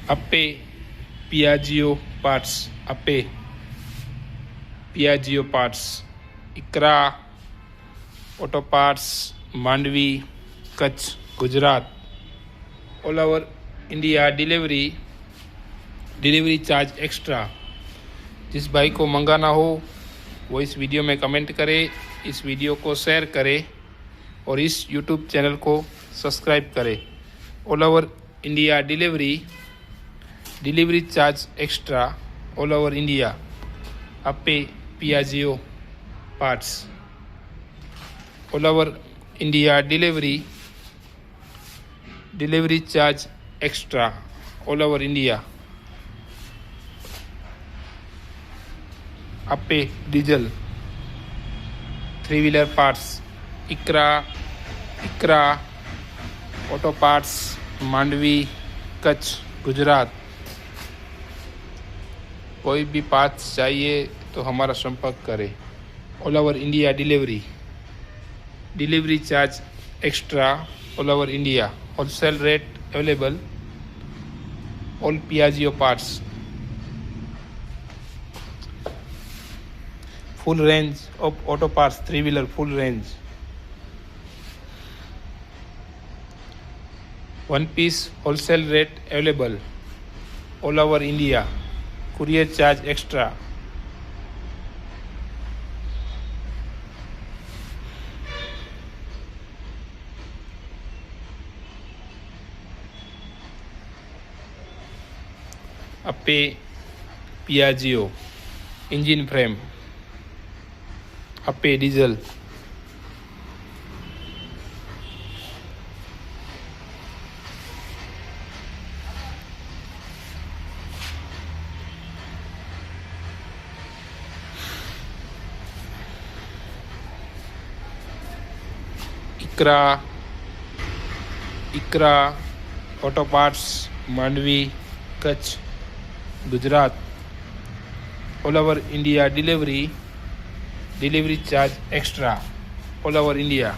Ape Piaggio parts. Ape Piaggio parts. Ikra Auto Parts, Mandvi, Kutch, Gujarat. All over India delivery charge extra. जिस भाई को मंगाना हो वो इस वीडियो में कमेंट करे, इस वीडियो को शेयर करे और इस यूट्यूब चैनल को सब्सक्राइब करे। All over India delivery charge extra all over India. Ape Piaggio parts. All over India delivery charge extra all over India. Ape diesel 3-wheeler parts. Iqra auto parts, Mandvi, Kutch, Gujarat. कोई भी parts चाहिए तो हमारा संपर्क करें। All over India delivery charge extra all over India. Wholesale rate available. All Piaggio parts. Full range of auto parts, 3-wheeler full range. One piece wholesale rate available all over India. Courier charge extra. Ape Piaggio engine frame. Ape diesel. Iqra auto parts, Mandvi, Kutch, Gujarat. All over India delivery charge extra all over India.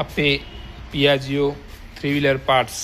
Ape Piaggio 3-wheeler parts.